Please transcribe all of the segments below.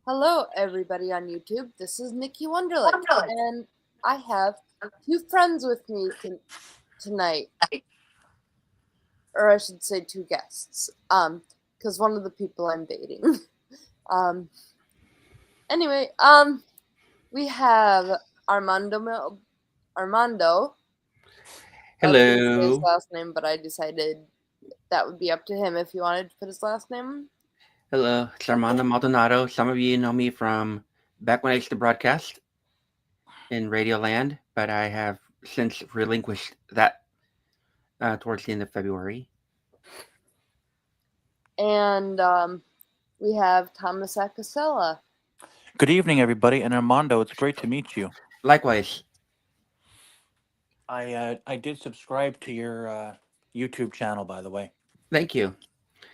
Hello, everybody on YouTube. This is Nikki Wonderlick, Wonderland. and I have two friends with me tonight, or I should say, two guests. Because one of the people I'm dating. um, anyway, we have Armando. I was going to say his Hello. last name, but I decided that would be up to him if he wanted to put his last name. Hello. It's Armando Maldonado. Some of you know me from back when I used to broadcast in Radio Land, but I have since relinquished that towards the end of February. And we have Thomas Acasella. Good evening, everybody. And Armando, it's great to meet you. Likewise. I did subscribe to your YouTube channel, by the way. Thank you.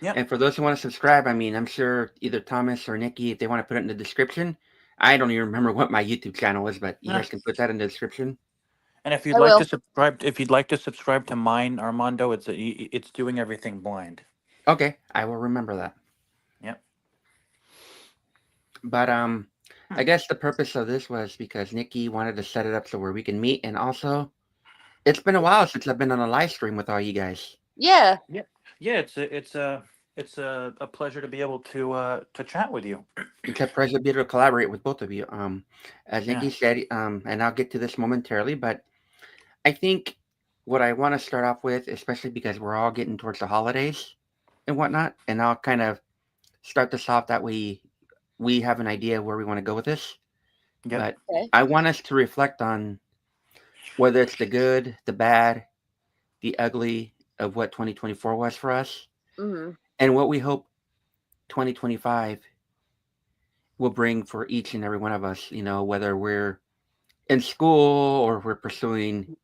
Yep. And for those who want to subscribe, I'm sure either Thomas or Nikki, if they want to put it in the description. I don't even remember what my YouTube channel is, but you Yeah. guys can put that in the description. And if I you'd like to will. subscribe, to mine, Armando, it's doing everything blind. Okay, I will remember that. Yep. But Hmm. I guess the purpose of this was because Nikki wanted to set it up so where we can meet, and also it's been a while since I've been on a live stream with all you guys. Yeah. Yeah. Yeah. It's a pleasure to be able to chat with you. It's a pleasure to be able to collaborate with both of you. As Yeah. Nikki said, and I'll get to this momentarily, but I think what I want to start off with, especially because we're all getting towards the holidays and whatnot, and I'll kind of start this off that we have an idea where we want to go with this. Yep. But Okay. I want us to reflect on whether it's the good, the bad, the ugly of what 2024 was for us, Mm-hmm. and what we hope 2025 will bring for each and every one of us. Whether we're in school or we're pursuing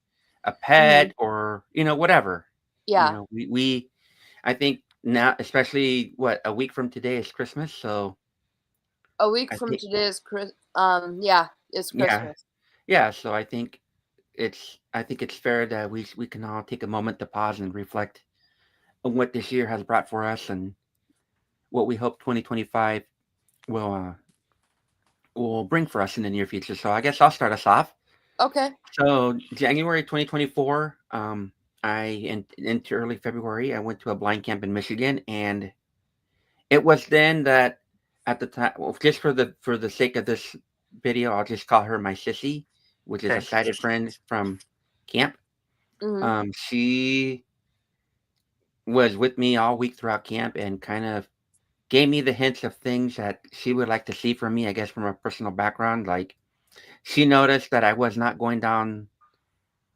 a Mm-hmm. pet or whatever. Yeah. We I think now, especially what a week from today is Christmas, so A week I from think today is yeah, it's yeah, Christmas. yeah. So I think it's fair that we can all take a moment to pause and reflect on what this year has brought for us and what we hope 2025 will uh, will bring for us in the near future. So I guess I'll start us off. Okay. So January 2024, into early February, I went to a blind camp in Michigan, and it was then that at the time, well, just for the sake of this video, I'll just call her my sissy, which is a Okay. sighted friend from camp. Mm-hmm. She was with me all week throughout camp and kind of gave me the hints of things that she would like to see from me, I guess, from a personal background. Like, she noticed that I was not going down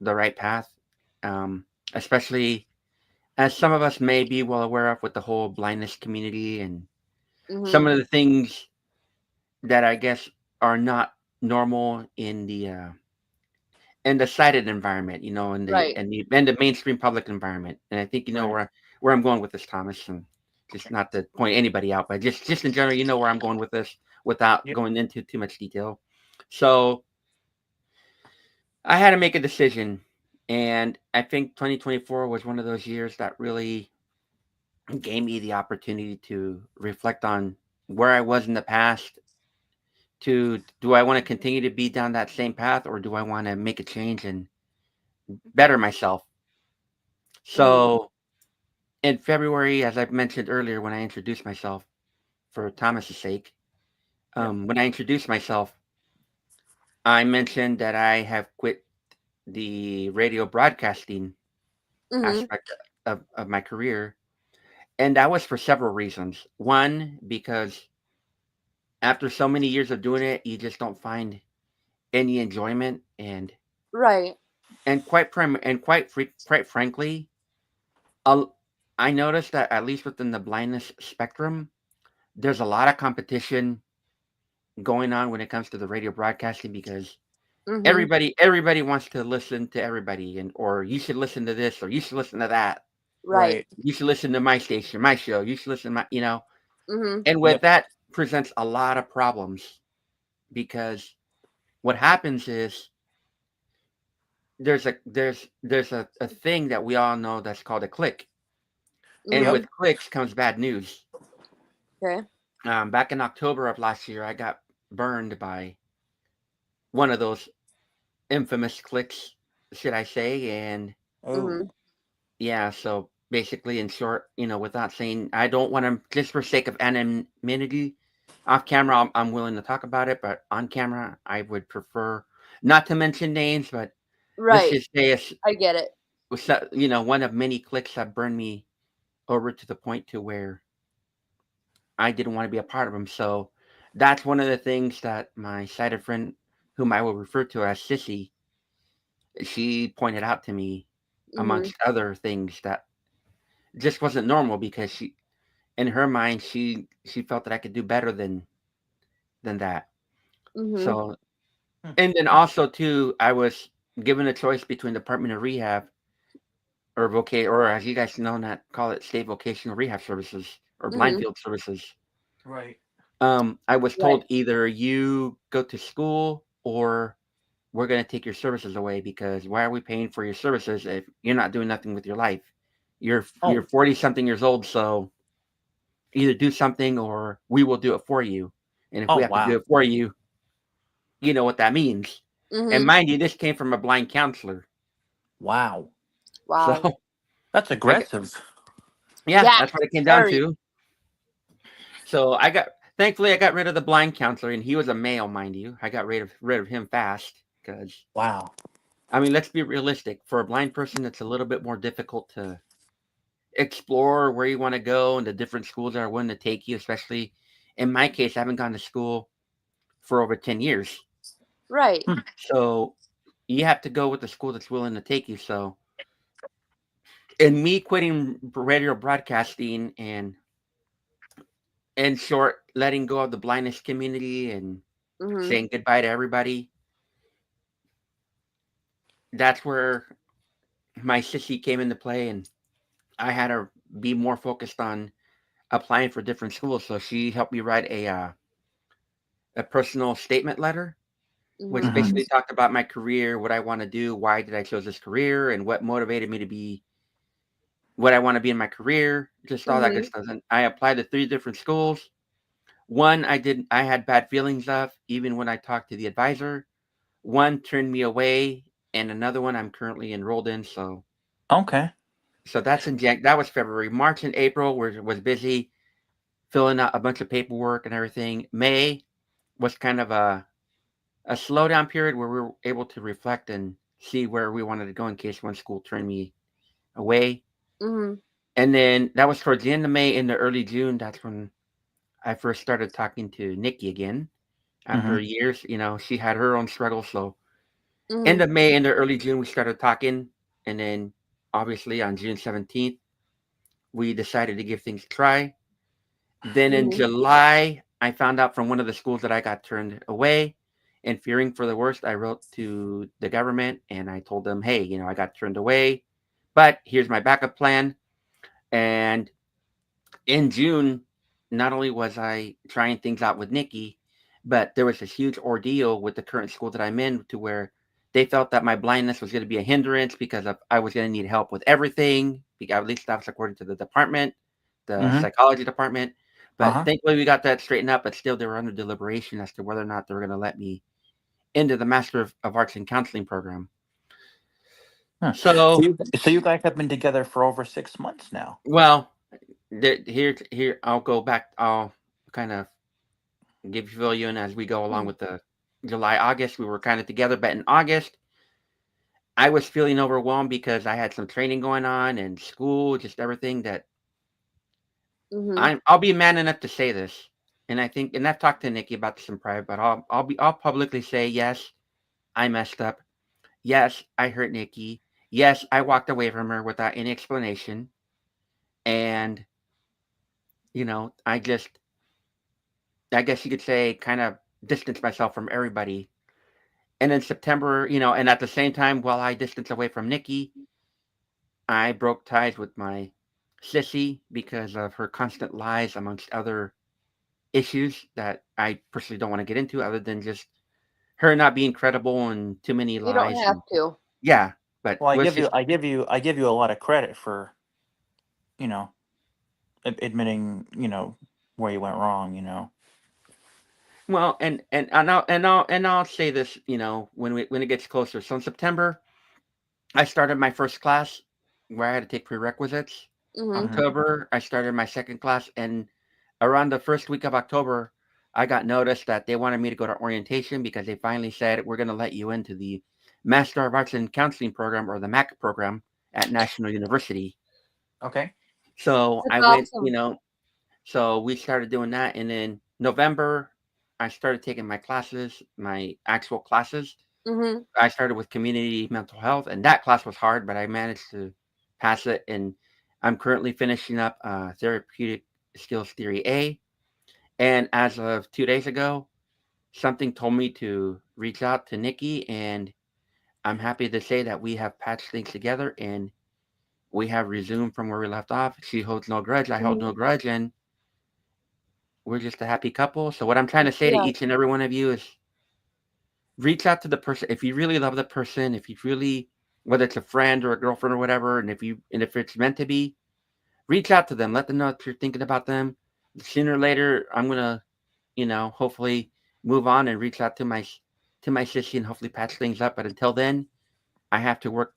the right path, um, especially as some of us may be well aware of with the whole blindness community and Mm-hmm. some of the things that I guess are not normal in the sighted environment, Right. in the mainstream public environment. And I think you know Right. where I'm going with this, Thomas, and just not to point anybody out, but just in general, you know where I'm going with this without Yep. going into too much detail. So I had to make a decision, and I think 2024 was one of those years that really gave me the opportunity to reflect on where I was in the past. To do I want to continue to be down that same path, or do I want to make a change and better myself? Mm-hmm. So in February, as I mentioned earlier, when I introduced myself for Thomas's sake, Yep. when I introduced myself, I mentioned that I have quit the radio broadcasting Mm-hmm. aspect of my career. And that was for several reasons. One, because after so many years of doing it, you just don't find any enjoyment, Right. quite frankly, uh, I noticed that at least within the blindness spectrum, there's a lot of competition going on when it comes to the radio broadcasting because Mm-hmm. everybody wants to listen to everybody, and or you should listen to this or you should listen to that. Right. Right. You should listen to my station, my show. You should listen to my. Mm-hmm. And with Yep. that presents a lot of problems because what happens is there's a thing that we all know that's called a click, and Yep. Mm-hmm. with clicks comes bad news. Okay. back in October of last year, I got burned by one of those infamous clicks, should I say? And Oh, Mhm. yeah, so basically, in short, without saying, I don't want to, just for sake of anonymity, off camera, I'm willing to talk about it, but on camera, I would prefer not to mention names, but let's Right. just say it's, I get it. one of many clicks that burned me over to the point to where I didn't want to be a part of them. So that's one of the things that my sighted friend, whom I will refer to as Sissy, she pointed out to me, Mhm. amongst other things, that just wasn't normal because in her mind, she felt that I could do better than that. Mhm. So, hmm. and then also too, I was given a choice between Department of Rehab or or as you guys know, not call it state vocational rehab services or blind Mhm. field services. Right. I was Right. told either you go to school or we're going to take your services away, because why are we paying for your services if you're not doing nothing with your life? You're Oh, 40 something years old, so either do something or we will do it for you. And if oh, we have to do wow. it for you, you know what that means. And Mhm. mind you, this came from a blind counselor. Wow. So Wow. That's I got, aggressive. yeah, Yeah. that's what it came down Very. to. So thankfully I got rid of the blind counselor, and he was a male, mind you. I got rid of him fast because, Wow. I mean, let's be realistic. For a blind person, it's a little bit more difficult to explore where you want to go and the different schools that are willing to take you. Especially in my case, I haven't gone to school for over 10 years. Right. Hmm. So you have to go with the school that's willing to take you. So, in me quitting radio broadcasting and, in short, letting go of the blindness community and Mhm. saying goodbye to everybody, that's where my sissy came into play. And I had to be more focused on applying for different schools. So she helped me write a personal statement letter, which Mhm. Hmm. basically talked about my career, what I want to do, why did I choose this career, and what motivated me to be what I want to be in my career, just all that good Mhm. stuff. And I applied to 3 different schools. One I had bad feelings of, even when I talked to the advisor. One turned me away, and another one I'm currently enrolled in. Okay. So that was February. March and April was busy filling out a bunch of paperwork and everything. May was kind of a slowdown period where we were able to reflect and see where we wanted to go in case one school turned me away. Mhm. And then that was towards the end of May. Into early June, that's when I first started talking to Nikki again Hmm. after years. She had her own struggles. So end Mhm. of May into early June, we started talking. And then obviously on June 17th, we decided to give things a try. Then in Mhm. July, I found out from one of the schools that I got turned away. And fearing for the worst, I wrote to the government and I told them, hey, I got turned away, but here's my backup plan. And in June, not only was I trying things out with Nikki, but there was this huge ordeal with the current school that I'm in, to where they felt that my blindness was going to be a hindrance because I was going to need help with everything. At least that was according to the department, the Hmm. psychology department. But Uh-huh. thankfully, we got that straightened up. But still, they were under deliberation as to whether or not they were going to let me into the Master of Arts in Counseling program. Huh. So, So you guys have been together for over 6 months now. well, here I'll go back. I'll kind of fill you in as we go along Mhm. with the July, August. We were kind of together, but in August, I was feeling overwhelmed because I had some training going on and school, just everything that Mhm. I'll be man enough to say this. And I've talked to Nikki about this in private, but I'll publicly say, yes, I messed up. Yes, I hurt Nikki. Yes, I walked away from her without any explanation. And, I guess you could say, kind of distanced myself from everybody. And in September, and at the same time, while I distanced away from Nikki, I broke ties with my sissy because of her constant lies, amongst other issues that I personally don't want to get into, other than just her not being credible and too many You don't lies. have And to. yeah, but Well, let's just, I give you a lot of credit for, you know, admitting, where you went wrong. You know. Well, and I'll say this, when it gets closer. So in September, I started my first class where I had to take prerequisites. Mhm. Mhm. October, I started my second class, and around the first week of October, I got notice that they wanted me to go to orientation because they finally said we're going to let you into the Master of Arts in Counseling program, or the MAC program, at National University. Okay. So That's I went, awesome. so we started doing that, and then November, I started taking my classes, my actual classes. Mhm. I started with community mental health, and that class was hard, but I managed to pass it. And I'm currently finishing up therapeutic skills theory A. And as of 2 days ago, something told me to reach out to Nikki, and I'm happy to say that we have patched things together and we have resumed from where we left off. She holds no grudge, I hold Mhm. no grudge, and we're just a happy couple. So what I'm trying to say to Yeah. each and every one of you is reach out to the person if you really love the person, if you really, whether it's a friend or a girlfriend or whatever, and if it's meant to be, reach out to them, let them know that you're thinking about them. Sooner or later, I'm gonna, hopefully move on and reach out to my sissy and hopefully patch things up. But until then, I have to work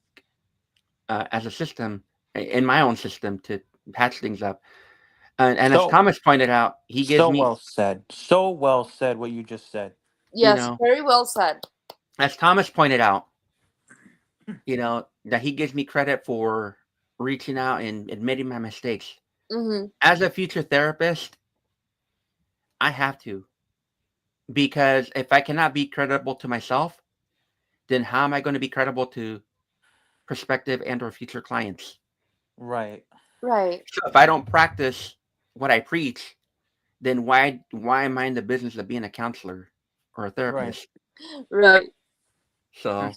as a system, in my own system, to patch things up. And as So Thomas pointed out, he gives so me, well said. So well said. What you just said. you Yes, know, very well said. as Thomas pointed out, that he gives me credit for reaching out and admitting my mistakes. Mhm. As a future therapist, I have to, because if I cannot be credible to myself, then how am I going to be credible to prospective and or future clients? Right. Right. So if I don't practice what I preach, then why am I in the business of being a counselor or a Right. therapist? Right. So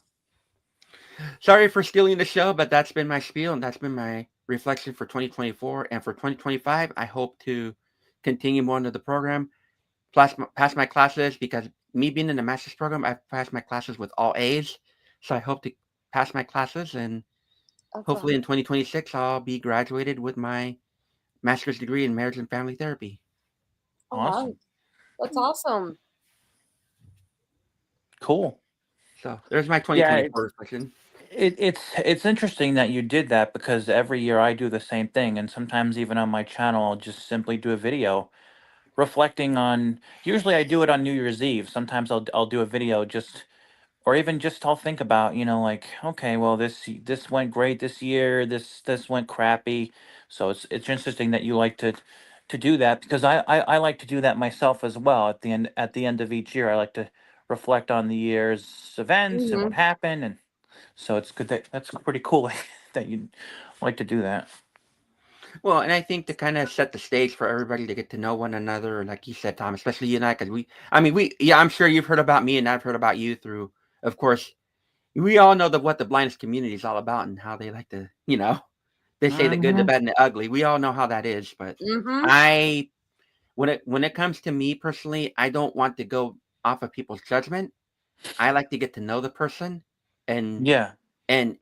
sorry for stealing the show, but that's been my spiel and that's been my reflection for 2024. And for 2025, I hope to continue more into the program, pass my classes, because me being in the master's program, I've passed my classes with all A's. So I hope to pass my classes, and That's hopefully awesome. in 2026, I'll be graduated with my master's degree in marriage and family therapy. Oh wow. Awesome. That's awesome. Cool. So there's my Yeah. 2024 reflection. It's interesting that you did that because every year I do the same thing, and sometimes even on my channel I'll just simply do a video reflecting on. Usually I do it on New Year's Eve. Sometimes I'll do a video just, or even just I'll think about, like, okay, well, this went great this year, this went crappy. So it's interesting that you like to do that, because I like to do that myself as well. At the end of each year, I like to reflect on the year's events and what Mhm. happened. And so it's good, that's pretty cool that you like to do that. Well, and I think to kind of set the stage for everybody to get to know one another, like you said, Tom, especially you and I, because yeah, I'm sure you've heard about me and I've heard about you through, of course, we all know what the blindness community is all about and how they like to, they say the good, the Hmm. bad, and the ugly. We all know how that is. But Mhm. I, when it comes to me personally, I don't want to go off of people's judgment. I like to get to know the person, and Yeah, and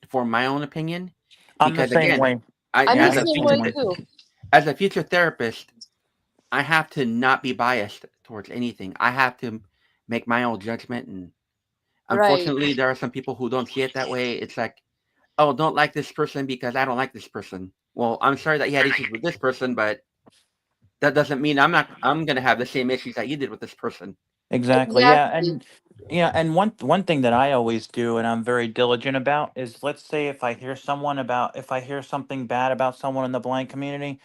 form my own opinion. I'm the Because same again, way. I I'm Yeah, the as I'm a the same same way future way. too. as a future therapist, I have to not be biased towards anything. I have to make my own judgment, and Right. unfortunately, there are some people who don't see it that way. It's like, oh, don't like this person because I don't like this person. Well, I'm sorry that you had issues with this person, but that doesn't mean I'm gonna have the same issues that you did with this person. Exactly. Yeah, Exactly. and one thing that I always do, and I'm very diligent about, is, let's say if I hear something bad about someone in the blind community,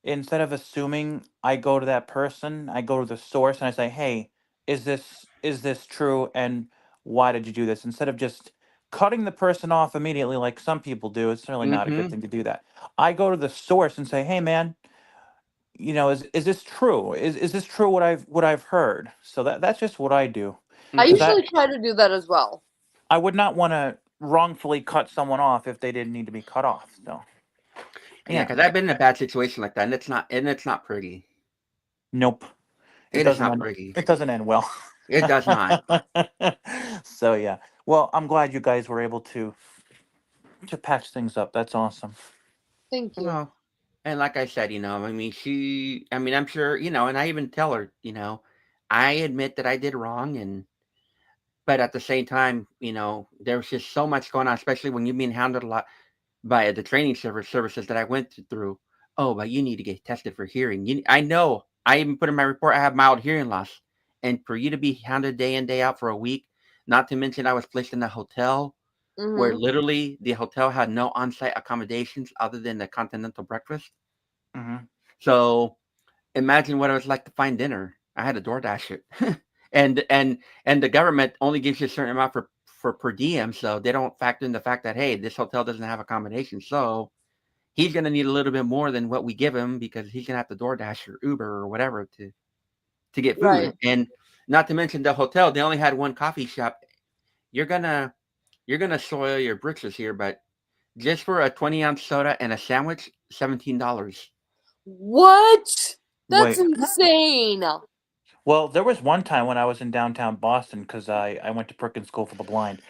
instead of assuming, I go to that person, I go to the source, and I say, "Hey, is this true, and why did you do this?" Instead of just cutting the person off immediately like some people do. It's certainly not a good Mm-hmm. thing to do that. I go to the source and say, "Hey, man, is this true? Is this true, what I've heard?" So that's just what I do, I because Mm-hmm. usually try to do that as well. I would not want to wrongfully cut someone off if they didn't need to be cut off. So Yeah, yeah, because I've been in a bad situation like that, and it's not pretty. nope, it It is doesn't not end. pretty. It doesn't end well. It does not. So yeah, well, I'm glad you guys were able to patch things up. That's awesome. Thank you. Well, And like I said, I mean, I'm sure, and I even tell her, I admit that I did wrong, but at the same time, there's just so much going on, especially when you're being hounded a lot by the training services that I went through. Oh, but you need to get tested for hearing. I know. I even put in my report I have mild hearing loss, and for you to be hounded day in day out for a week, not to mention I was placed in a hotel where Mm-hmm. literally the hotel had no on-site accommodations other than the continental breakfast. Mm-hmm. So imagine what it was like to find dinner. I had to DoorDash it, and the government only gives you a certain amount for per diem, so they don't factor in the fact that hey, this hotel doesn't have accommodations, so he's going to need a little bit more than what we give him because he's going to have to DoorDash or Uber or whatever to get food. Right. And not to mention the hotel, they only had one coffee shop. You're gonna soil your britches here, but just for a 20-ounce soda and a sandwich, $17. What? That's Wait. insane. Well, there was one time when I was in downtown Boston because I went to Perkins School for the Blind,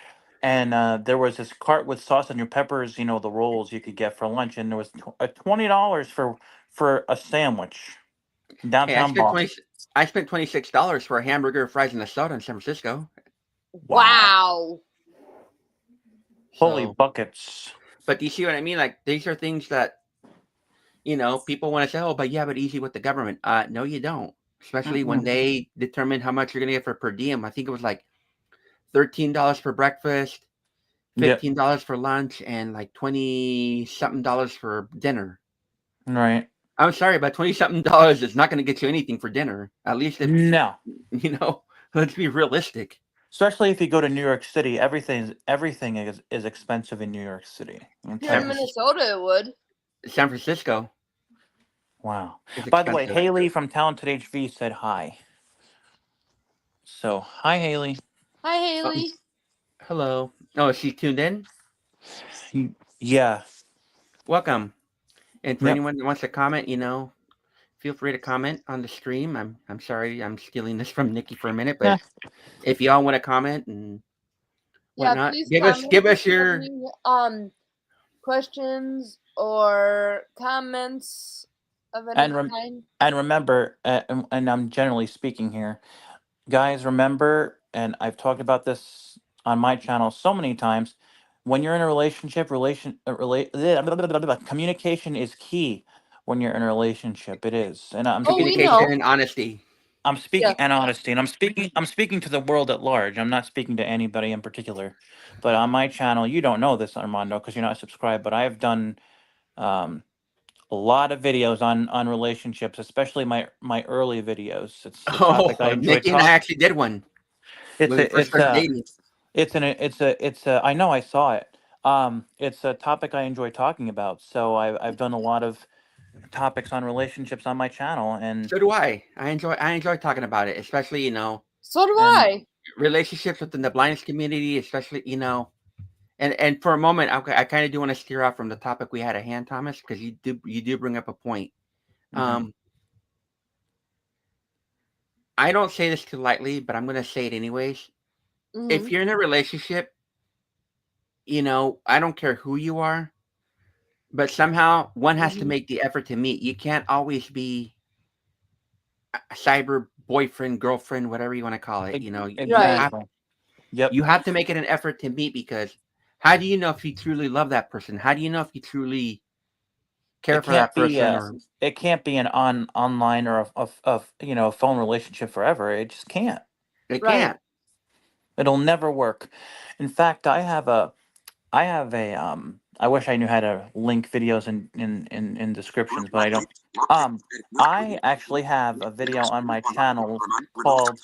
and there was this cart with sausage and peppers, the rolls you could get for lunch, and there was $20 for a sandwich in Hey, downtown Boston. I spent $26 for a hamburger, fries, and a soda in San Francisco. Wow, Wow. holy So, buckets! but do you see what I mean? Like these are things that people want to say, "Oh, but you have it easy with the government." No, you don't. Especially when Mm-mm. they determine how much you're going to get for per diem. I think it was like $13 for breakfast, Yep, $15 for lunch, and like 20 something dollars for dinner. right. I'm sorry, but 20 something dollars is not going to get you anything for dinner. At least if No, let's be realistic. especially if you go to New York City, everything is expensive in New York City. I'm Here telling in you. Minnesota, it would. San Francisco Wow. is By the way, expensive. Haley from Talented HV said hi. So hi, Haley. Hi, Oh, Haley. hello. Oh, is she tuned in? Yeah. Welcome. And for Yep. anyone that wants to comment, feel free to comment on the stream. I'm sorry, I'm stealing this from Nikki for a minute, Yeah. but if y'all want to comment and Yeah, whatnot, please give us comment if you have your. any questions or comments of any And kind. and remember, and I'm generally speaking here, guys. Remember, and I've talked about this on my channel so many times. When you're in a relationship, communication is key. When you're in a relationship, it is, and Oh, we Communication know. and honesty. I'm Yeah. speaking and honesty, and I'm speaking to the world at large. I'm not speaking to anybody in particular. But on my channel, you don't know this, Armando, because you're not subscribed. But I've done um, a lot of videos on relationships, especially my early videos. It's a topic I Oh, enjoy Nikki and I talk. actually did one It's when we a first it's started a dating. it's a I know I saw it. It's a topic I enjoy talking about. So I've done a lot of topics on relationships on my channel, and So do I. I enjoy talking about it, especially So do and I. relationships within the blindness community, especially and for a moment, I kind of do want to steer off from the topic we had at hand, Thomas, because you do bring up a point. mhm, Um, I don't say this too lightly, but I'm going to say it anyways. Mm-hmm. If you're in a relationship, I don't care who you are, but somehow one has to Mm-hmm. make the effort to meet. You can't always be a cyber boyfriend, girlfriend, whatever you want to call it. You Right. have exactly. Yep. you have to make it an effort to meet because how do you know if you truly love that person? How do you know if you truly care It for can't that be person? a Or it can't be an online or a phone relationship forever. It just can't. they Right. can't. It'll never work. In fact, I wish I knew how to link videos in descriptions, but I don't. I actually have a video on my channel called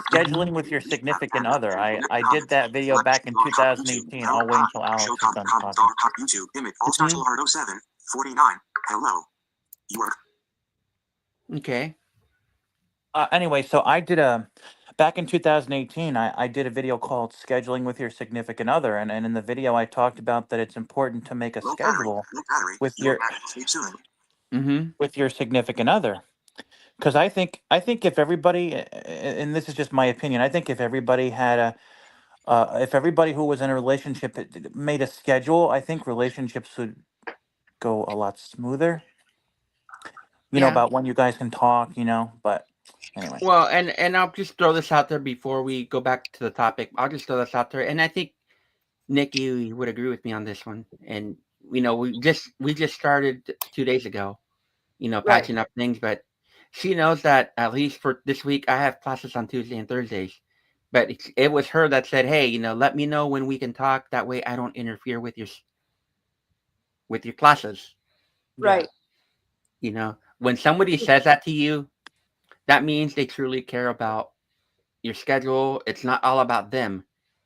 Scheduling with Your Significant Other. I did that video back in 2018. I'll wait until Alex is done talking. Mhm. Okay. Anyway, so I did a back in 2018. I did a video called "Scheduling with Your Significant Other," and in the video I talked about that it's important to make a schedule with your Mhm. significant other, because I think if everybody, and this is just my opinion, I think if everybody had a if everybody who was in a relationship made a schedule, I think relationships would go a lot smoother. Yeah. about when you guys can talk, but anyway. Well, and I'll just throw this out there before we go back to the topic. I'll just throw this out there, and I think Nikki would agree with me on this one. And we just started 2 days ago, Right. patching up things, but she knows that at least for this week, I have classes on Tuesday and Thursdays. But it was her that said, "Hey, let me know when we can talk. That way, I don't interfere with your classes." Yeah. Right. When somebody says that to you, that means they truly care about your schedule. It's not all about them.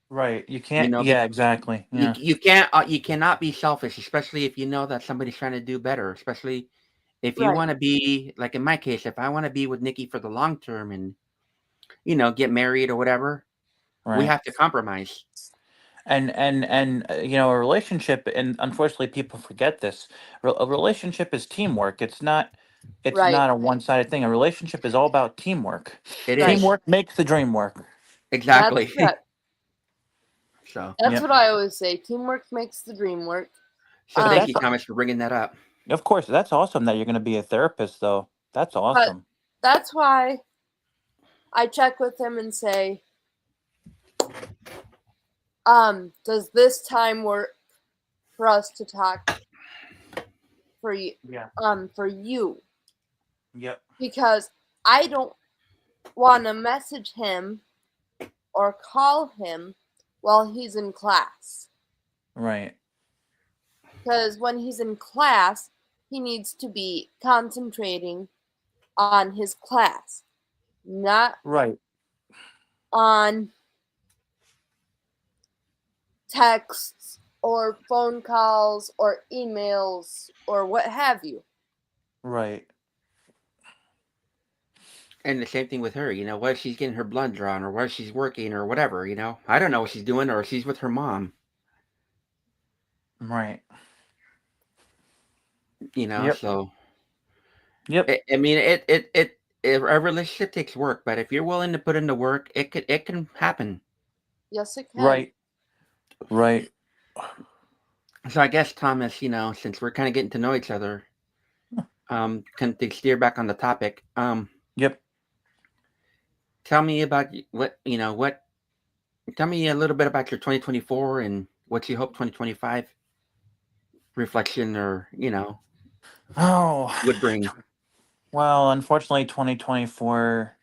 Right. You You can't. know, Yeah. Exactly. you Yeah. you cannot be selfish, especially if you know that somebody's trying to do better. Especially if you Right. want to be like in my case, if I want to be with Nikki for the long term and get married or whatever, we Right. have to compromise. And a relationship, and unfortunately people forget this. A relationship is teamwork. It's not Right. a one-sided thing. A relationship is all about teamwork. It Right. is Teamwork makes the dream work. That's exactly. correct. So That's Yep. what I always say. Teamwork makes the dream work. so But thank Um, you, that's Thomas, for bringing that up. Of course, that's awesome that you're going to be a therapist, though. That's but awesome. that's why I check with him and say, does this time work for us to talk for you? Yeah. For you, Yep. because I don't want to message him or call him while he's in class. Right. Because when he's in class, he needs to be concentrating on his class, not Right. on texts or phone calls or emails or what have you. Right. And the same thing with her, whether she's getting her blood drawn or whether she's working or whatever, I don't know what she's doing or she's with her mom, Right. Yep. so Yep. I mean a relationship takes work, but if you're willing to put in the work, it can happen. Yes, it can. Right. Right. So I guess Thomas, since we're kind of getting to know each other, can to steer back on the topic, Yep. tell me about what tell me a little bit about your 2024 and what you hope 2025 reflection or Oh, would bring. well, unfortunately, 2024.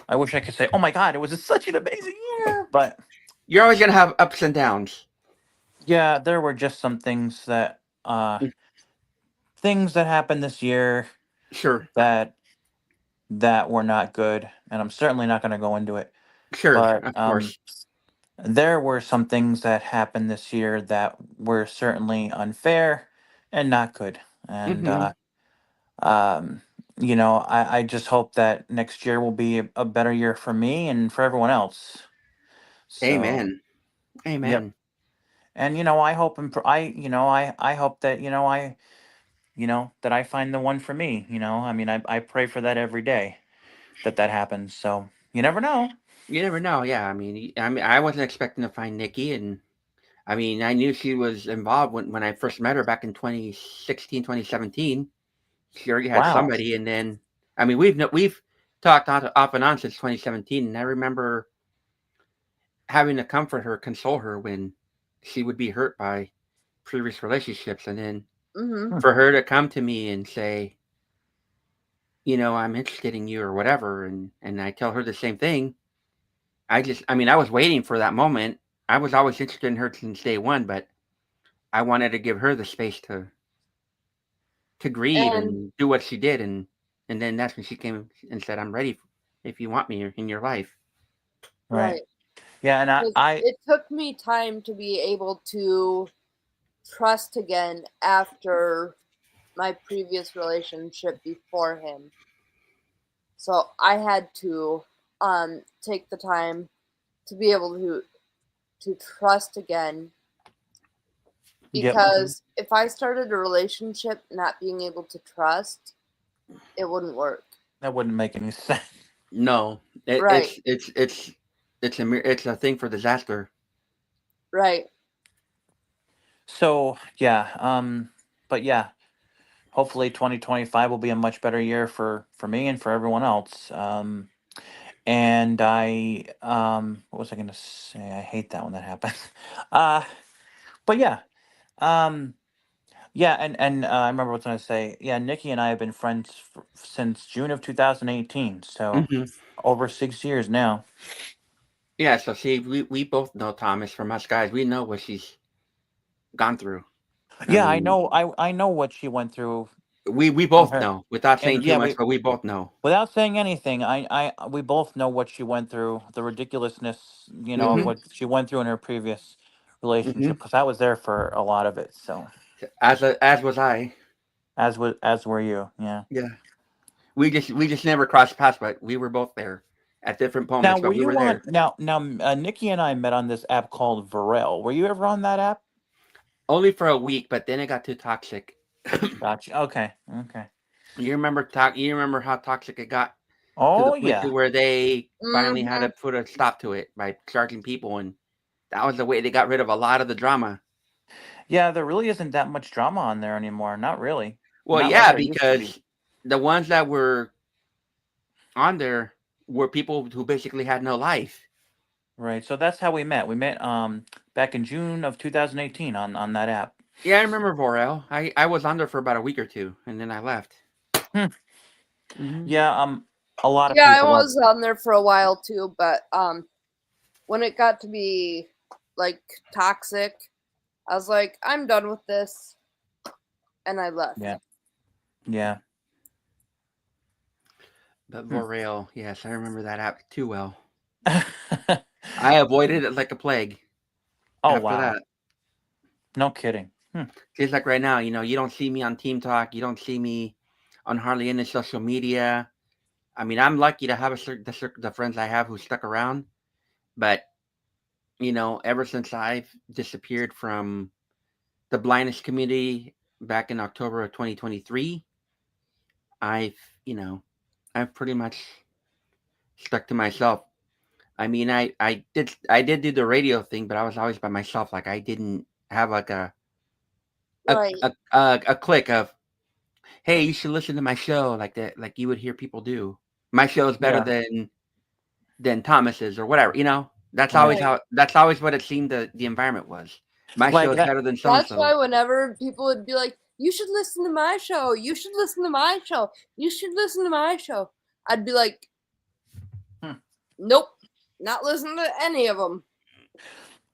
I wish I could say, oh my God, it was such an amazing year. But You're always gonna have ups and downs. yeah, there were just some things that happened this year Sure, that that were not good, and I'm certainly not going to go into it. sure, But of course. there were some things that happened this year that were certainly unfair and not good. And Hmm. um, I just hope that next year will be a better year for me and for everyone else. So, Amen. yep. Amen. And I hope and I hope that that I find the one for me. I mean, I pray for that every day that happens. So you never know. You never know. Yeah, I mean, I wasn't expecting to find Nikki, and I mean, I knew she was involved when I first met her back in 2016, 2017. She already had Wow. somebody, and then I mean, we've talked off and on since 2017, and I remember having to comfort her, console her when she would be hurt by previous relationships, and then Mm-hmm. Hmm. for her to come to me and say, I'm interested in you or whatever, and I tell her the same thing. I mean, I was waiting for that moment. I was always interested in her since day one, but I wanted to give her the space to grieve And and do what she did, and then that's when she came and said, "I'm ready if you want me in your life." Right. right, Yeah, and because it took me time to be able to trust again after my previous relationship before him. So I had to take the time to be able to trust again, yep, because if I started a relationship not being able to trust, it wouldn't work. that wouldn't make any sense. No, it, Right, it's it's it's it's a thing for disaster. right. So yeah, but yeah, hopefully 2025 will be a much better year for me and for everyone else. And what was I going to say? I hate that when that happens. Uh, but yeah, um, yeah, and I remember what I was going to say. Yeah, Nikki and I have been friends since June of 2018, so Hmm. over 6 years now. Yeah, so see, we both know Thomas from us guys. We know what she's gone through. I Yeah, I mean, know. I know what she went through we from both her, know without saying and too yeah, much, we but we both know. without saying anything, we both know what she went through, the ridiculousness, of Hmm. what she went through in her previous Hmm. relationship, because I was there for a lot of it. So As was I. as were you. Yeah. Yeah, we just never crossed paths, but we were both there at different Now, moments, were but we you were on? there. Nikki and I met on this app called Varel. Were you ever on that app? Only for a week, but then it got too toxic. Gotcha. Okay. Okay. You remember how toxic it got to the Oh point to yeah. where they finally had Mm-hmm. to put a stop to it by charging people, and that was the way they got rid of a lot of the drama. Yeah. There really isn't that much drama on there anymore. Not really. Well, Not like yeah, there used to be. because the ones that were on there were people who basically had no life. Right. So that's how we met. We met back in June of 2018 on that app. Yeah, I remember Vorel. I was on there for about a week or two, and then I left. Hmm. Hmm. Yeah. A lot of Yeah, I people don't. was on there for a while too, but when it got to be like toxic, I was like, I'm done with this, and I left. Yeah. Yeah. But Hmm. Vorel, yes, I remember that app too well. I avoided it like a plague Oh after wow. that. No kidding. Hmm. Just like right now, you don't see me on Team Talk. You don't see me on hardly any social media. I mean, I'm lucky to have the friends I have who stuck around. But, ever since I've disappeared from the blindness community back in October of 2023, I've, you know, I've pretty much stuck to myself. I mean, I did do the radio thing, but I was always by myself. Like I didn't have like a Right. a clique of, hey, you should listen to my show like that, like you would hear people do. My show is better Yeah. than Thomas's or whatever. That's always Right. Right. how that's always what it seemed the environment was. My show Like is that. better than so and That's so. why whenever people would be like, "You should listen to my show. You should listen to my show. You should listen to my show," I'd be like, Hmm. "Nope, not listening to any of them."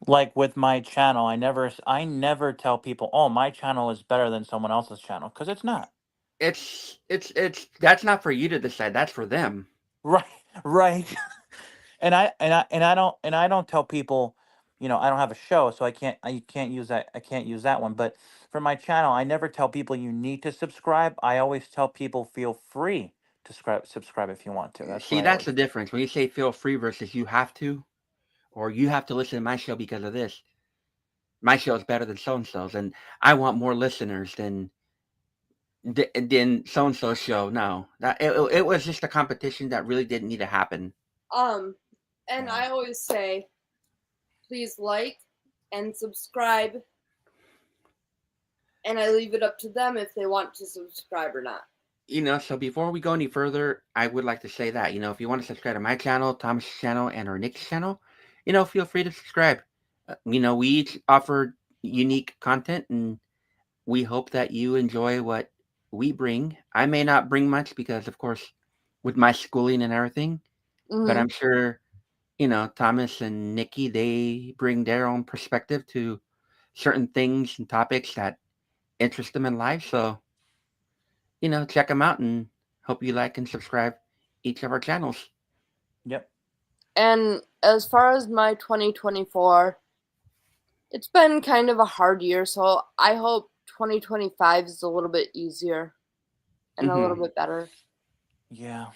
Like with my channel, I never tell people, "Oh, my channel is better than someone else's channel," because it's not. It's that's not for you to decide. That's for them. Right. Right. And I don't tell people, I don't have a show, so I can't use that one. But for my channel, I never tell people you need to subscribe. I always tell people feel free to subscribe if you want to. That's what See, I that's always. the difference when you say feel free versus you have to, or you have to listen to my show because of this. My show is better than so and so's, and I want more listeners than so and so's show. No, it was just a competition that really didn't need to happen. Um, and Yeah. I always say, please like and subscribe, and I leave it up to them if they want to subscribe or not. So before we go any further, I would like to say that, if you want to subscribe to my channel, Thomas' channel, and our Nick's channel, feel free to subscribe. We each offer unique content, and we hope that you enjoy what we bring. I may not bring much because, of course, with my schooling and everything, but Mm-hmm. I'm sure, Thomas and Nikki, they bring their own perspective to certain things and topics that interest them in life. So, check them out and hope you like and subscribe each of our channels. Yep. And as far as my 2024, it's been kind of a hard year, so I hope 2025 is a little bit easier and a little Hmm. bit better. Yeah.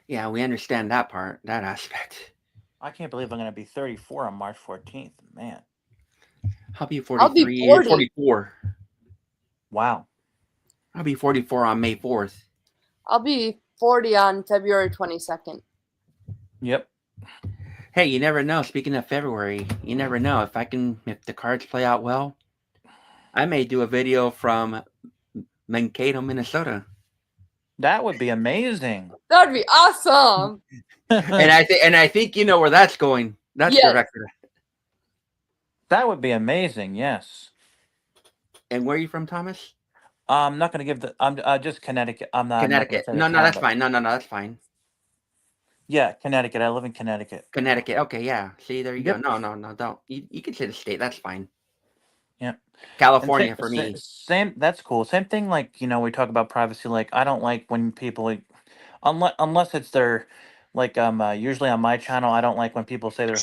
Yeah, we understand that part, that aspect. I can't believe I'm going to be 34 on March 14th. Man. I'll be I'll be 43 or 40. 44. Wow. I'll be 44 on May 4th. I'll be 40 on February 22nd. Yep. Hey, you never know. Speaking of February, you never know. If the cards play out well, I may do a video from Mankato, Minnesota. That would be amazing. That'd be awesome. And I think you know where that's going. That's Yes. directed. That would be amazing. Yes. And where are you from, Thomas? I'm not going to give the. I'm just Connecticut. I'm not going to Connecticut. say the No, town, that's but fine. No, that's fine. yeah, Connecticut. I live in Connecticut. Connecticut. Okay, yeah. See, there you go. Yep. No, don't. You can say the state. That's fine. Yeah. And California for me. same. That's cool. Same thing. Like we talk about privacy. Like I don't like when people like, unless it's their, like usually on my channel I don't like when people say their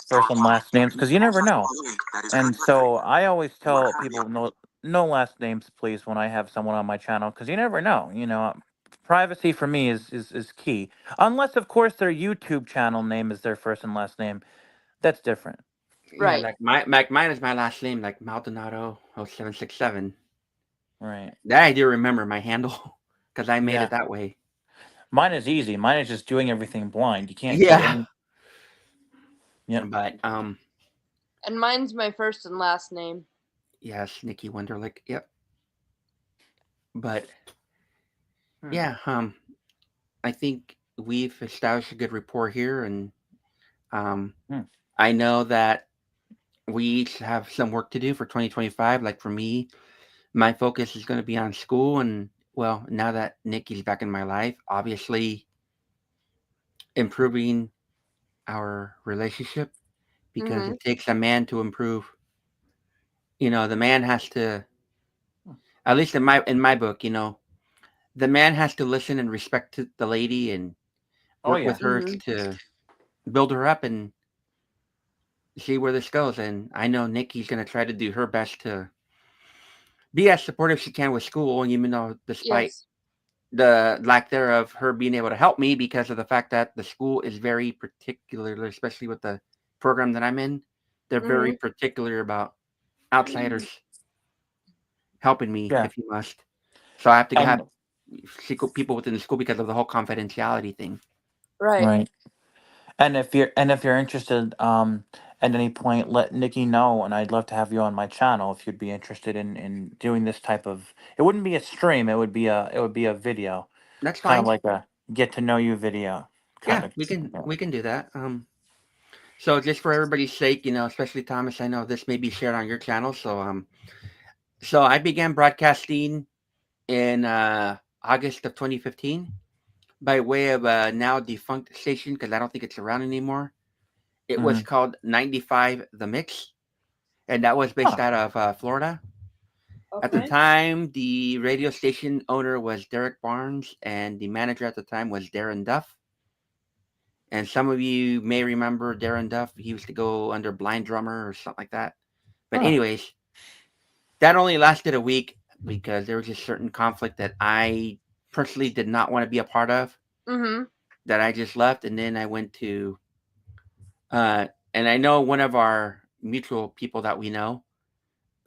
first and last names because you never know. And so I always tell people no last names please when I have someone on my channel because you never know. Privacy for me is key. Unless of course their YouTube channel name is their first and last name. That's different. Yeah, Right. like mine is my last name, like Maldonado 0767. Right. That I do remember my handle because I made Yeah. it that way. Mine is easy. Mine is just doing everything blind. You can't do Yeah. any. Yep. But And mine's my first and last name. yes, Nikki Wonderlick. Yep. But Hmm. yeah, I think we've established a good rapport here, and I know that we each have some work to do for 2025. Like for me, my focus is going to be on school, and well, now that Nikki's back in my life, obviously improving our relationship because Mhm. it takes a man to improve. The man has to, at least in my book, the man has to listen and respect to the lady and Oh work yeah. with her Mhm. to build her up and see where this goes. And I know Nikki's going to try to do her best to be as supportive she can with school, and even though despite Yes. the lack thereof, her being able to help me because of the fact that the school is very particular, especially with the program that I'm in. They're very Mhm. particular about outsiders helping me Yeah. if you must. So I have to have And secret people within the school because of the whole confidentiality thing. Right. right. And if you're interested, at any point, let Nikki know, and I'd love to have you on my channel if you'd be interested in doing this type of. It wouldn't be a stream. It would be a video, That's kind of fine. like a get to know you video, kind Yeah, of. we can do that. So just for everybody's sake, especially Thomas, I know this may be shared on your channel. So I began broadcasting in August of 2015 by way of a now defunct station because I don't think it's around anymore. It was Mhm. called 95 The Mix, and that was based Huh. out of Florida. At the Okay. time, the radio station owner was Derek Barnes, and the manager at the time was Darren Duff. And some of you may remember Darren Duff. He used to go under Blind Drummer or something like that. But Huh. anyways, that only lasted a week because there was a certain conflict that I personally did not want to be a part of. Mhm. That I just left, and then I went to, and I know one of our mutual people that we know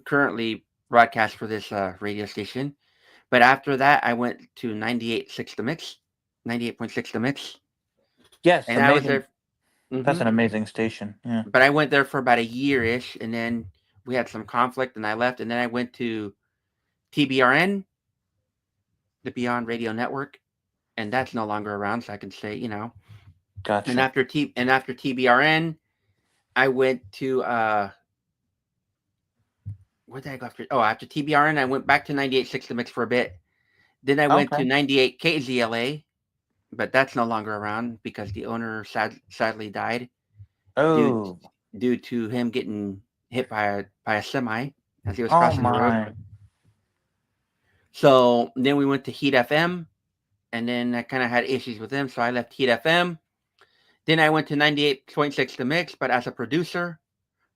currently broadcasts for this radio station. But after that, I went to 98.6 The Mix, 98.6 The Mix, Yes. and I was Amazing. there. That's hmm an amazing station. Yeah. But I went there for about a year ish, and then we had some conflict, and I left, and then I went to TBRN, the Beyond Radio Network, and that's no longer around, so I can say. And Gotcha. after TBRN, I went to where did I go after? Oh, after TBRN, I went back to 98.6 The Mix for a bit. Then I went Okay. to 98 KZLA, but that's no longer around because the owner sadly died due Oh. due to him getting hit by a semi as he was Oh crossing the road. my. So then we went to Heat FM, and then I kind of had issues with them, so I left Heat FM. Then I went to 98.6 The Mix, but as a producer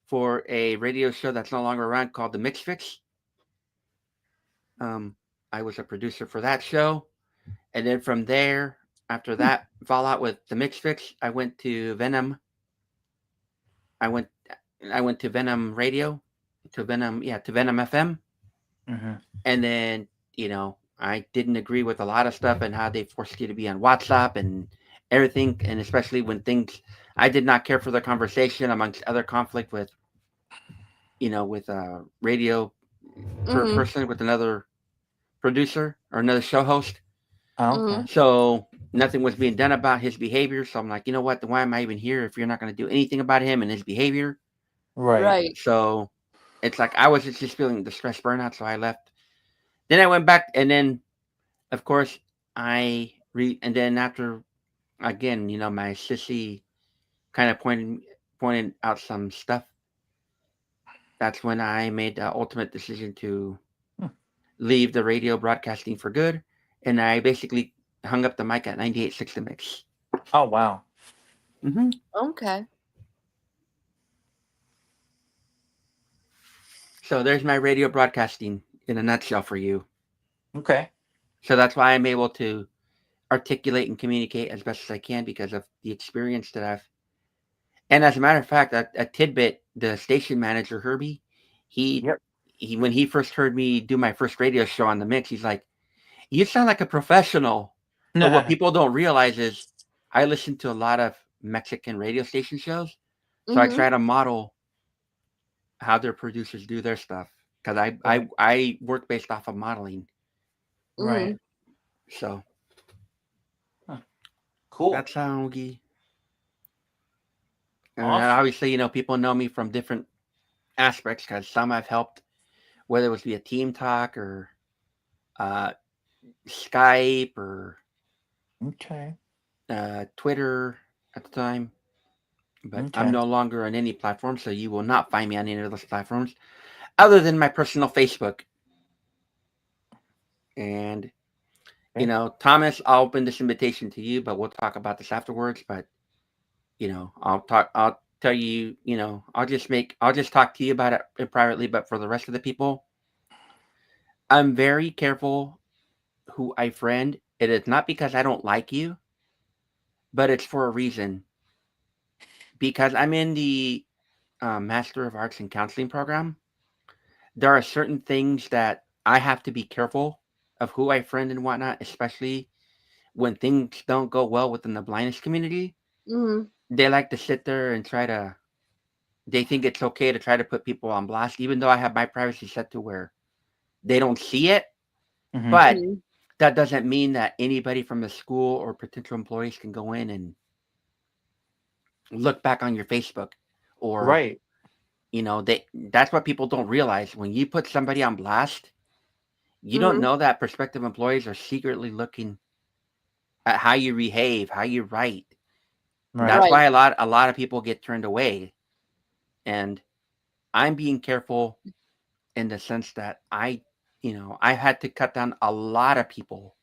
for a radio show that's no longer around called The Mix Fix. I was a producer for that show, and then from there, after that fallout with The Mix Fix, I went to Venom. I went I went to Venom Radio, to Venom FM, Hmm. and then I didn't agree with a lot of stuff and how they forced you to be on WhatsApp and everything, and especially when things I did not care for the conversation amongst other conflict with with a radio Mhm. person with another producer or another show host. Oh, Mm-hmm. okay. So nothing was being done about his behavior. So I'm like, you know what? Then why am I even here if you're not going to do anything about him and his behavior? Right. Right. So it's like I was just feeling the stress burnout. So I left. Then I went back, and then of course and then after again, my sissy kind of pointed out some stuff. That's when I made the ultimate decision to Hmm. leave the radio broadcasting for good, and I basically hung up the mic at 98.6 The Mix. Oh, wow. Mm-hmm. Okay. So there's my radio broadcasting in a nutshell for you. Okay. So that's why I'm able to articulate and communicate as best as I can because of the experience that I've. And as a matter of fact, a tidbit, the station manager Herbie, he Yep. he when he first heard me do my first radio show on the mix, he's like, "You sound like a professional." But what people don't realize is I listen to a lot of Mexican radio station shows, so I Mm-hmm. try to model how their producers do their stuff because I, I Right. I work based off of modeling. Mm-hmm. Right. So Huh. Cool. that's how we. And Awesome. obviously, people know me from different aspects because some I've helped, whether it was via Team Talk or uh, Skype or Okay. Twitter at the time. But I'm Okay. no longer on any platform, so you will not find me on any of those platforms other than my personal Facebook. And, Okay. Thomas, I'll open this invitation to you, but we'll talk about this afterwards. But, I'll tell you, I'll just talk to you about it privately. But for the rest of the people, I'm very careful who I friend. It is not because I don't like you, but it's for a reason. Because I'm in the Master of Arts and Counseling program, there are certain things that I have to be careful of who I friend and whatnot, especially when things don't go well within the blindness community. Mm-hmm. They like to sit there and they think it's okay to try to put people on blast, even though I have my privacy set to where they don't see it. Mm-hmm. But Mm-hmm. that doesn't mean that anybody from the school or potential employees can go in and look back on your Facebook or, Right. that's what people don't realize. When you put somebody on blast, you don't Mm-hmm. know that prospective employees are secretly looking at how you behave, how you write. And Right. that's Right. why a lot of people get turned away. And I'm being careful in the sense that I had to cut down a lot of people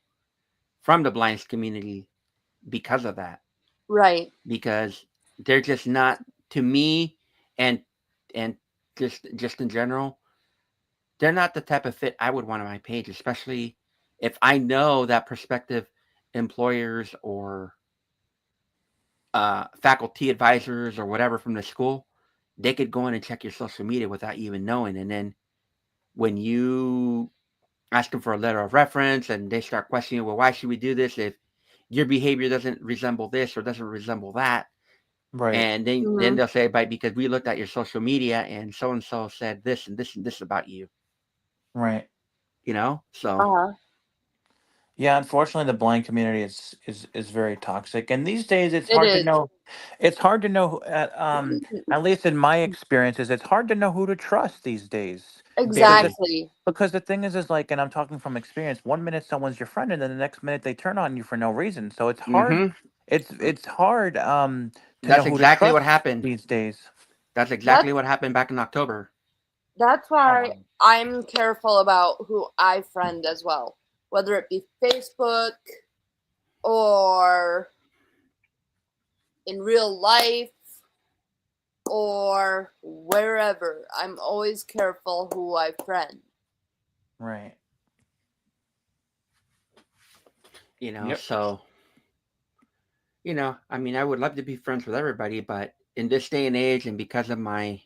from the blindness community because of that. Right. Because they're just not to me and and just in general, they're not the type of fit I would want on my page, especially if I know that prospective employers or faculty advisors or whatever from the school, they could go in and check your social media without you even knowing. And then when you ask them for a letter of reference and they start questioning, well, why should we do this if your behavior doesn't resemble this or doesn't resemble that? Right. And then Mm-hmm. they'll say, but because we looked at your social media and so said this and this and this about you, Right. So Uh-huh. Yeah, unfortunately, the blind community is very toxic, and these days it's It hard to is. know. It's hard to know. At least in my experiences, it's hard to know who to trust these days because very. Exactly. the thing is like, and I'm talking from experience. One minute someone's your friend, and then the next minute they turn on you for no reason. So it's hard. Mm-hmm. It's hard to know That's who to exactly what trust happened. these days. That's That's exactly what happened back in October. that's Oh why wow. I'm careful about who I friend as well, whether it be Facebook or in real life or wherever. I'm always careful who I friend. Right. Yep. So I mean, I would love to be friends with everybody, but in this day and age, and because of my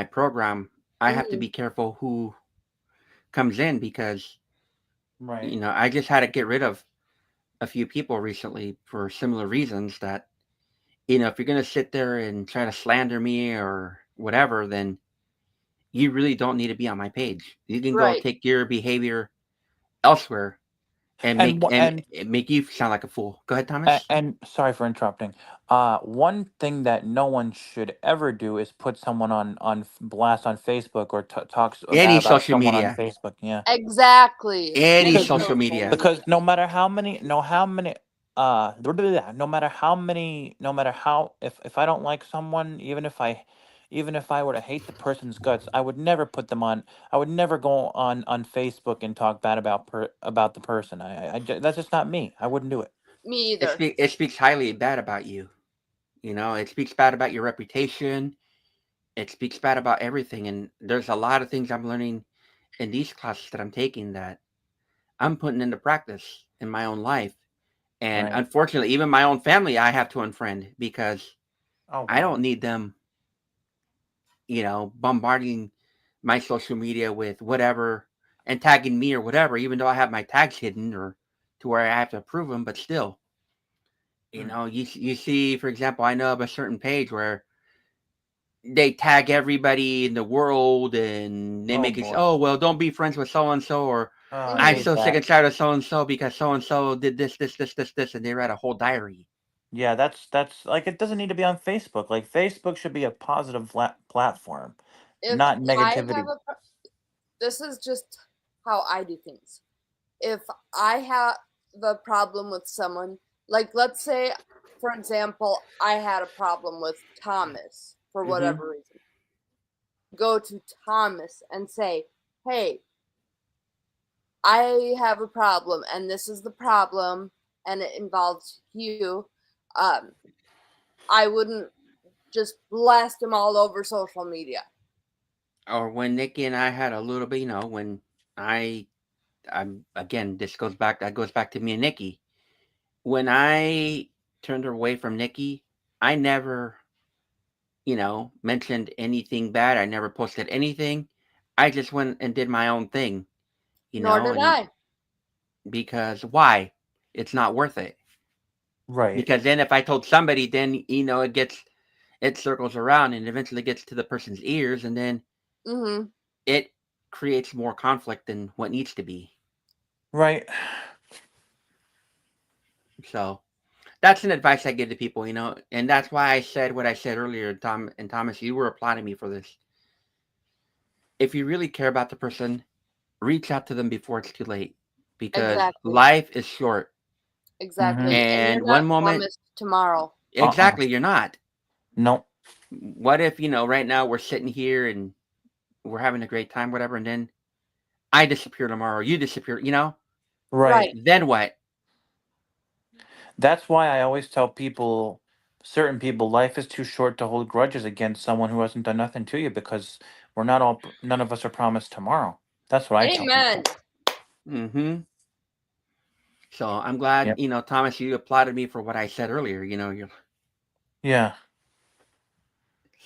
program, I have to Mm-hmm. be careful who comes in because Right. I just had to get rid of a few people recently for similar reasons that if you're going to sit there and try to slander me or whatever, then you really don't need to be on my page. You can go Right. take your behavior elsewhere and And make you sound like a fool. Go ahead, Thomas. and sorry for interrupting. One thing that no one should ever do is put someone on blast on Facebook or talks bad Any about social someone on media. Facebook. Yeah, Exactly. Any because Any social social media. media. no matter how many no how many no matter how many no matter how if I don't like someone, even if I were to hate the person's guts, I would never put them on. I would never go on Facebook and talk bad about the person. That's just not me. I wouldn't do it. Me either. It speaks highly bad about you. You know, it speaks bad about your reputation. It speaks bad about everything. And there's a lot of things I'm learning in these classes that I'm taking that I'm putting into practice in my own life. And Right. unfortunately, even my own family, I have to unfriend because Oh I wow. don't need them, bombarding my social media with whatever and tagging me or whatever, even though I have my tags hidden or to where I have to approve them. But still, Hmm. you see, for example, I know of a certain page where they tag everybody in the world and they Oh make it, boy. oh, well, don't be friends with so and so, or Oh, I I'm Hmm. hate so sick that. and tired of so and so because so and so did this, and they write a whole diary. Yeah, that's like it doesn't need to be on Facebook. Like Facebook should be a positive platform, If not I have negativity. this is just how I do things. If I have a problem with someone, like let's say, for example, I had a problem with Thomas for Mm-hmm. whatever reason, go to Thomas and say, hey, I have a problem and this is the problem and it involves you. Um, I wouldn't just blast him all over social media. Or when Nikki and I had a little bit, when I, I'm again, that goes back to me and Nikki. When I turned away from Nikki, I never, mentioned anything bad. I never posted anything. I just went and did my own thing, Nor did and I. because why? It's not worth it. Right. Because then if I told somebody, then it circles around and eventually gets to the person's ears, and then Mm-hmm. it creates more conflict than what needs to be. Right. So that's an advice I give to people, and that's why I said what I said earlier. Thomas, you were applauding me for this. If you really care about the person, reach out to them before it's too late, because Exactly. life is short. Mm-hmm. Exactly. And And you're not one moment, promised tomorrow. Uh-uh. exactly, you're not. Nope. What if, right now we're sitting here and we're having a great time, whatever, and then I disappear tomorrow, you disappear. Right. Right. Then what? That's why I always tell certain people, life is too short to hold grudges against someone who hasn't done nothing to you, because none of us are promised tomorrow. That's what I tell Amen. people. Mm-hmm. So I'm glad, Yep. Thomas, you applauded me for what I said earlier. You're Yeah.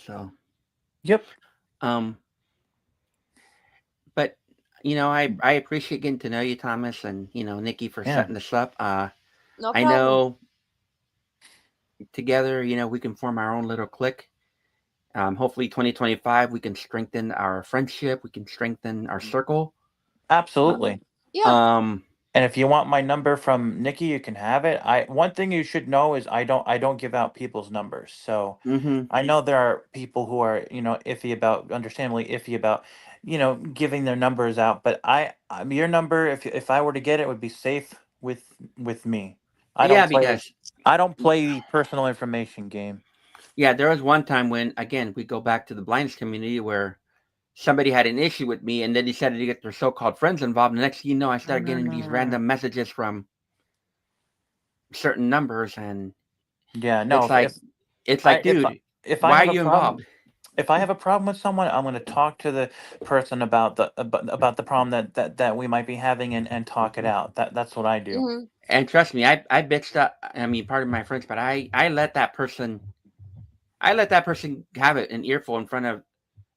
so Yep. um, but I appreciate getting to know you, Thomas, and Nikki for Yeah. setting this up. No I problem. know together, we can form our own little clique. Hopefully, 2025, we can strengthen our friendship. We can strengthen our circle. Absolutely. Yeah. Um, And if you want my number from Nikki, you can have it. One thing you should know is I don't give out people's numbers. So mm-hmm. I know there are people who are, iffy about, understandably iffy about, giving their numbers out, but your number, if I were to get it, would be safe with me. I don't Yeah, play because I don't play the personal information game. there was one time when, again, we go back to the blindness community where somebody had an issue with me and they decided to get their so-called friends involved. And the next thing you know, I started getting these random messages from certain numbers, and Yeah, no, it's like, I dude, if I why are have a you problem involved? if I have a problem with someone, I'm going to talk to the person about the problem that we might be having, and talk it out. That's what I do. Mm-hmm. And trust me, I bitched up. I mean, pardon my French, but I let that person have it, an earful in front of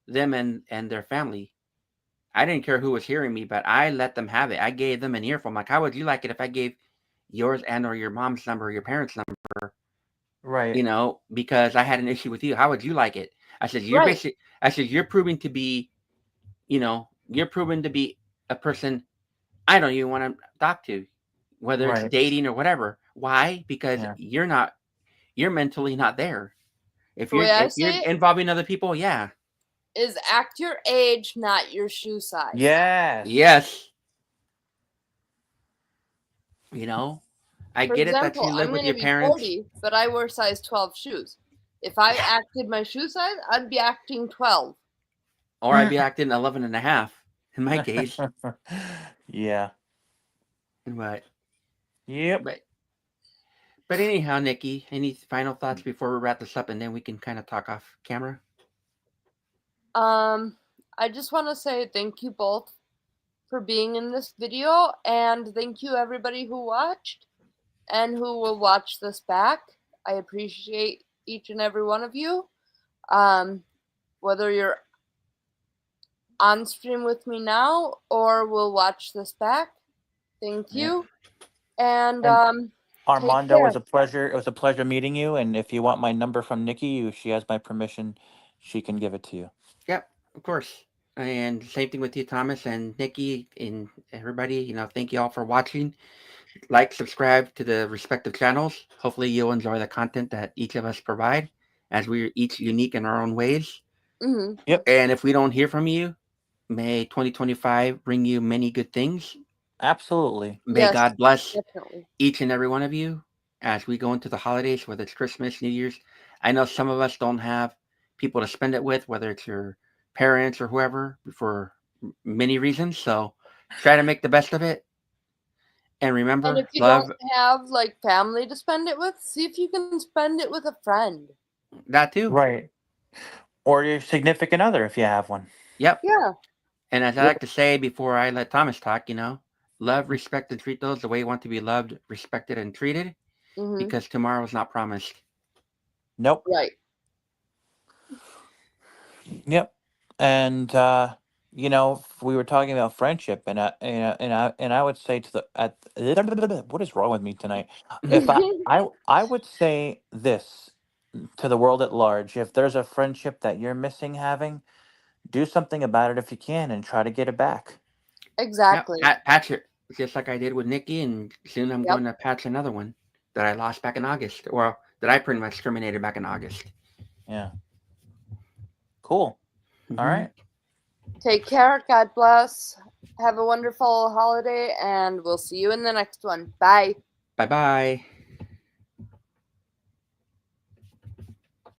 them and their family. I didn't care who was hearing me, but I let them have it. I gave them an earful. I'm like, how would you like it if I gave yours and or your mom's number, or your parents' number, Right. because I had an issue with you? How would you like it? I said, Right. you're proving to be you're proven to be a person I don't even want to talk to, whether it's Right. dating or whatever. Why? Because Yeah. you're mentally not there. The way I If you're say it involving other people, yeah. is act your age, not your shoe size. Yes. Yes. I For get it that example, you live I'm with going to your be parents. 40, but I wear size 12 shoes. If I acted my shoe size, I'd be acting 12. Or I'd be acting 11 and a half in my case. Yeah. But Yep. but anyhow, Nikki, any final thoughts before we wrap this up, and then we can kind of talk off camera? I just want to say thank you both for being in this video, and thank you everybody who watched and who will watch this back. I appreciate each and every one of you. Whether you're on stream with me now or will watch this back, thank you. And Armando, care. it was a pleasure. It was a pleasure meeting you. And if you want my number from Nikki, she has my permission. She can give it to you. Yep, of course. And same thing with you, Thomas and Nikki and everybody. Thank you all for watching. Like, subscribe to the respective channels. Hopefully, you'll enjoy the content that each of us provide, as we're each unique in our own ways. Mm-hmm. Yep. And if we don't hear from you, may 2025 bring you many good things. Absolutely. May Yes, God bless definitely. each and every one of you as we go into the holidays, whether it's Christmas, New Year's. I know some of us don't have people to spend it with, whether it's your parents or whoever, for many reasons. So try to make the best of it. And And remember, if you love don't have like family to spend it with, see if you can spend it with a friend. that too. Right. Or your significant other if you have one. Yep. Yeah. And as I like to say before I let Thomas talk, love, respect, and treat those the way you want to be loved, respected, and treated, Mm-hmm. because tomorrow is not promised. Nope. Right. Yep. And we were talking about friendship, and I would say to what is wrong with me tonight? If I would say this to the world at large: if there's a friendship that you're missing having, do something about it if you can, and try to get it back. Exactly. Yep. Patch it, just like I did with Nikki, and soon I'm Yep. going to patch another one that I lost back in August, or that I pretty much terminated back in August. Yeah. Cool. All right. Take care. God bless. Have a wonderful holiday, and we'll see you in the next one. Bye. Bye-bye.